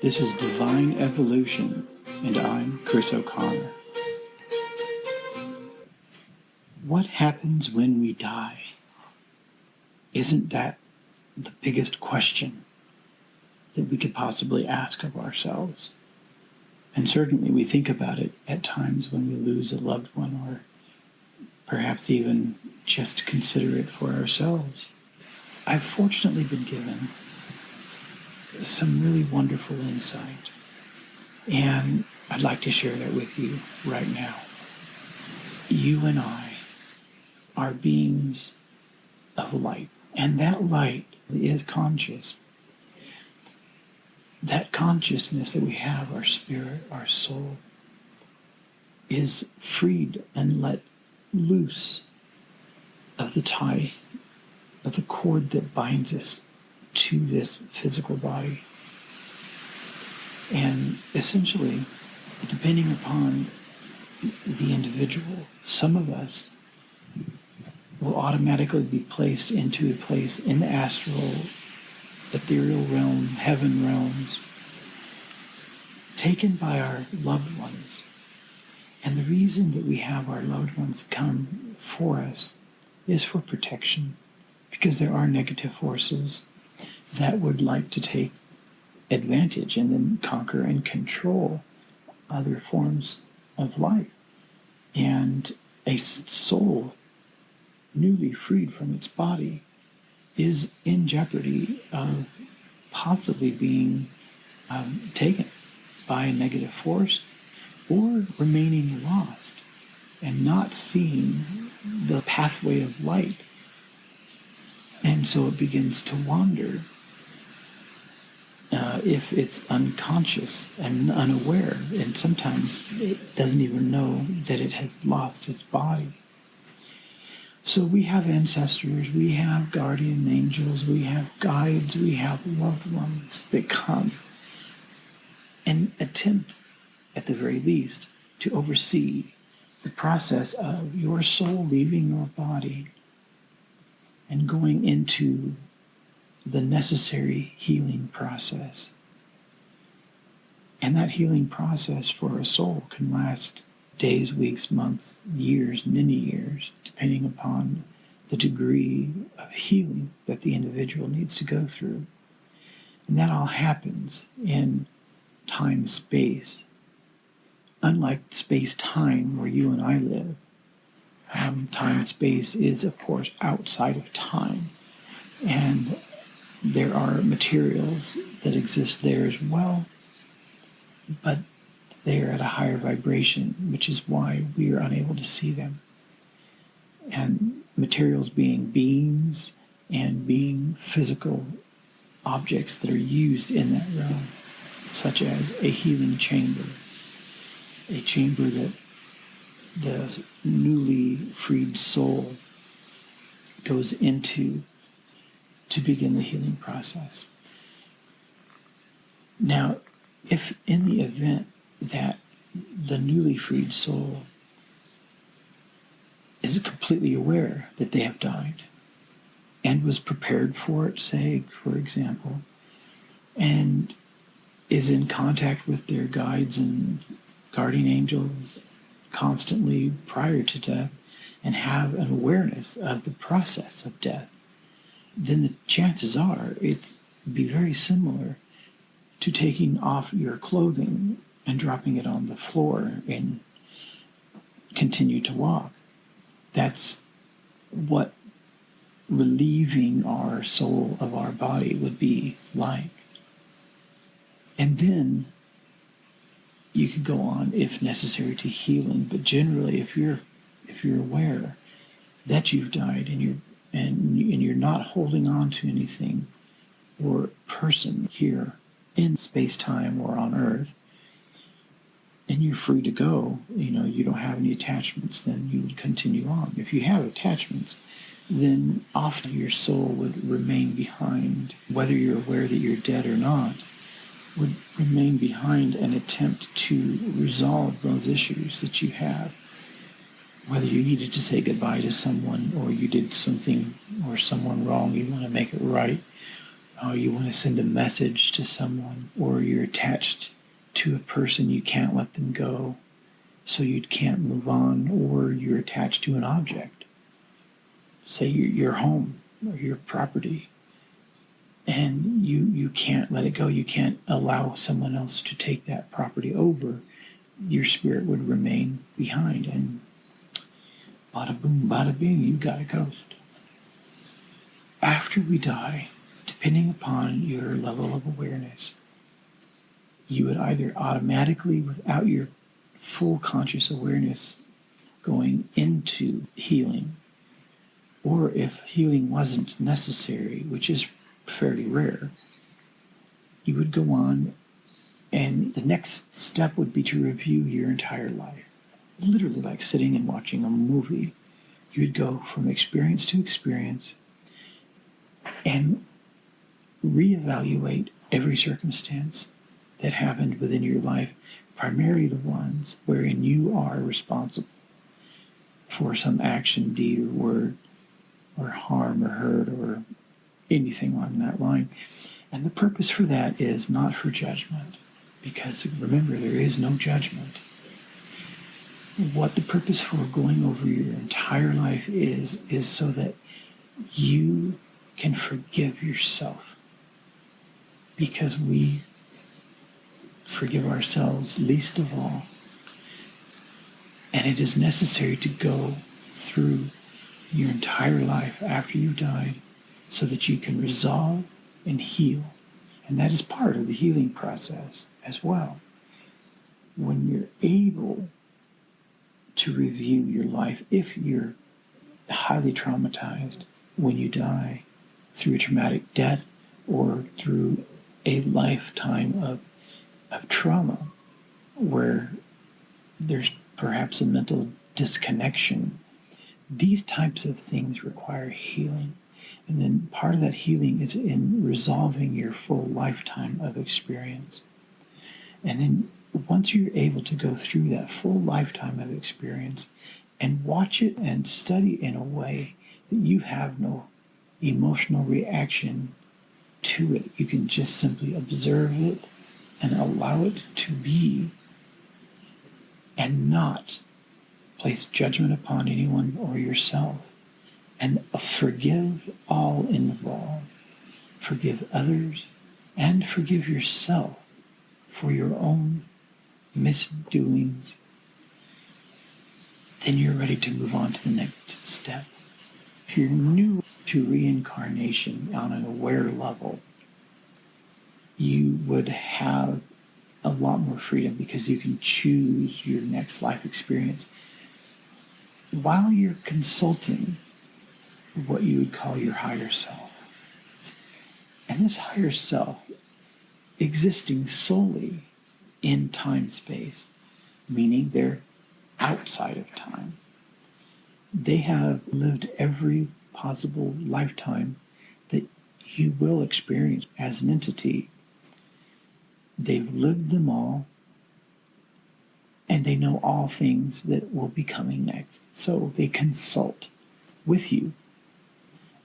This is Divine Evolution, and I'm Chris O'Connor. What happens when we die? Isn't that the biggest question that we could possibly ask of ourselves? And certainly we think about it at times when we lose a loved one, or perhaps even just consider it for ourselves. I've fortunately been given some really wonderful insight, and I'd like to share that with you right now. You and I are beings of light, and that light is conscious. That consciousness that we have, our spirit, our soul, is freed and let loose of the tie, of the cord that binds us to this physical body. And essentially, depending upon the individual, some of us will automatically be placed into a place in the astral, ethereal realm, heaven realms, taken by our loved ones. And the reason that we have our loved ones come for us is for protection, because there are negative forces that would like to take advantage and then conquer and control other forms of life. And a soul newly freed from its body is in jeopardy of possibly being taken by a negative force, or remaining lost and not seeing the pathway of light. And so it begins to wander if it's unconscious and unaware, and sometimes it doesn't even know that it has lost its body. So we have ancestors, we have guardian angels, we have guides, we have loved ones that come and attempt, at the very least, to oversee the process of your soul leaving your body and going into the necessary healing process. And that healing process for a soul can last days, weeks, months, years, many years, depending upon the degree of healing that the individual needs to go through. And that all happens in time-space. Unlike space-time where you and I live, time-space is, of course, outside of time. And there are materials that exist there as well, but they are at a higher vibration, which is why we are unable to see them. And materials being beings and being physical objects that are used in that realm, such as a healing chamber, a chamber that the newly freed soul goes into to begin the healing process. Now, if in the event that the newly freed soul is completely aware that they have died and was prepared for it, say, for example, and is in contact with their guides and guardian angels constantly prior to death and have an awareness of the process of death, then the chances are it's be very similar to taking off your clothing and dropping it on the floor and continue to walk. That's what relieving our soul of our body would be like. And then you could go on, if necessary, to healing. But generally, if you're aware that you've died and you're not holding on to anything or person here in space-time or on Earth, and you're free to go, you don't have any attachments, then you would continue on. If you have attachments, then often your soul would remain behind, whether you're aware that you're dead or not, would remain behind and attempt to resolve those issues that you have. Whether you needed to say goodbye to someone, or you did something or someone wrong, you want to make it right, Oh, you want to send a message to someone, or you're attached to a person, you can't let them go, so you can't move on, or you're attached to an object, say your home or your property, and you can't let it go. You can't allow someone else to take that property over. Your spirit would remain behind, and bada boom, bada bing, you got a ghost. After we die, depending upon your level of awareness, you would either automatically, without your full conscious awareness, going into healing, or if healing wasn't necessary, which is fairly rare, you would go on, and the next step would be to review your entire life. Literally like sitting and watching a movie. You would go from experience to experience and reevaluate every circumstance that happened within your life, primarily the ones wherein you are responsible for some action, deed, or word, or harm, or hurt, or anything along that line. And the purpose for that is not for judgment, because remember, there is no judgment. What the purpose for going over your entire life is so that you can forgive yourself. Because we forgive ourselves least of all. And it is necessary to go through your entire life after you've died so that you can resolve and heal. And that is part of the healing process as well. When you're able to review your life, if you're highly traumatized when you die through a traumatic death or through a lifetime of trauma where there's perhaps a mental disconnection, these types of things require healing. And then part of that healing is in resolving your full lifetime of experience. And then once you're able to go through that full lifetime of experience and watch it and study in a way that you have no emotional reaction to it, you can just simply observe it and allow it to be and not place judgment upon anyone or yourself, and forgive all involved. Forgive others and forgive yourself for your own misdoings. Then you're ready to move on to the next step. If you're new to reincarnation on an aware level, you would have a lot more freedom because you can choose your next life experience while you're consulting what you would call your higher self. And this higher self, existing solely in time-space, meaning they're outside of time. They have lived every possible lifetime that you will experience as an entity. They've lived them all, and they know all things that will be coming next. So they consult with you.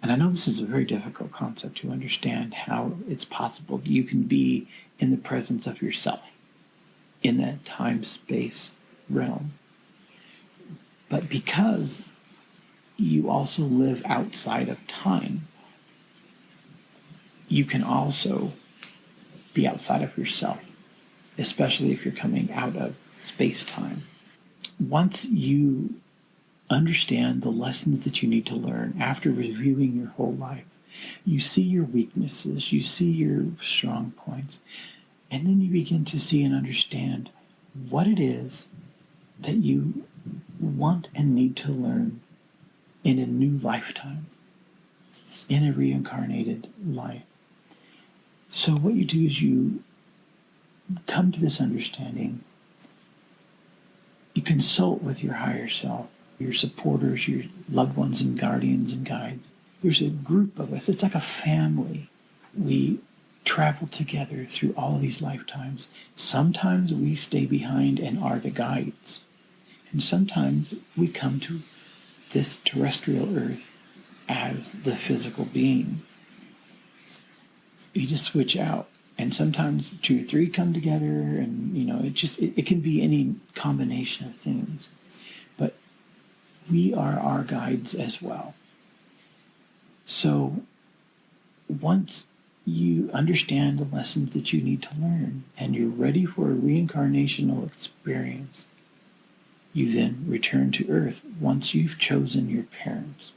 And I know this is a very difficult concept to understand, how it's possible that you can be in the presence of yourself in that time-space realm. But because you also live outside of time, you can also be outside of yourself, especially if you're coming out of space-time. Once you understand the lessons that you need to learn after reviewing your whole life, you see your weaknesses, you see your strong points, and then you begin to see and understand what it is that you want and need to learn in a new lifetime, in a reincarnated life. So what you do is you come to this understanding. You consult with your higher self, your supporters, your loved ones and guardians and guides. There's a group of us. It's like a family. We travel together through all of these lifetimes. Sometimes we stay behind and are the guides. And sometimes we come to this terrestrial earth as the physical being. you just switch out. And sometimes two or three come together, and it can be any combination of things. But we are our guides as well. So once you understand the lessons that you need to learn and you're ready for a reincarnational experience, you then return to Earth once you've chosen your parents.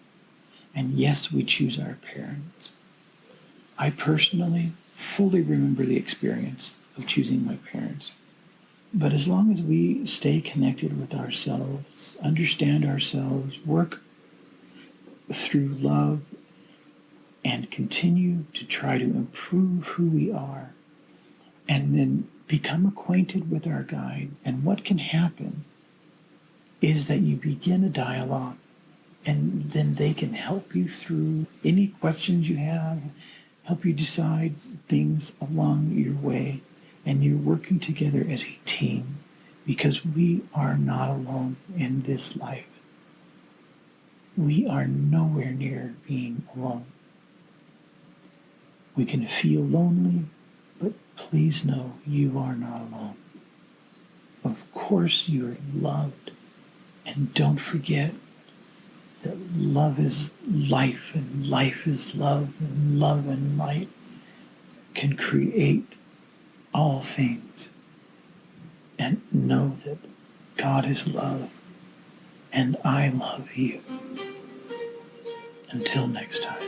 And yes, we choose our parents. I personally fully remember the experience of choosing my parents. But as long as we stay connected with ourselves, understand ourselves, work through love, and continue to try to improve who we are, and then become acquainted with our guide, and what can happen is that you begin a dialogue, and then they can help you through any questions you have, help you decide things along your way, and you're working together as a team, because we are not alone in this life. We are nowhere near being alone. We can feel lonely, but please know you are not alone. Of course you are loved, and don't forget that love is life, and life is love, and love and light can create all things. And know that God is love, and I love you. Until next time.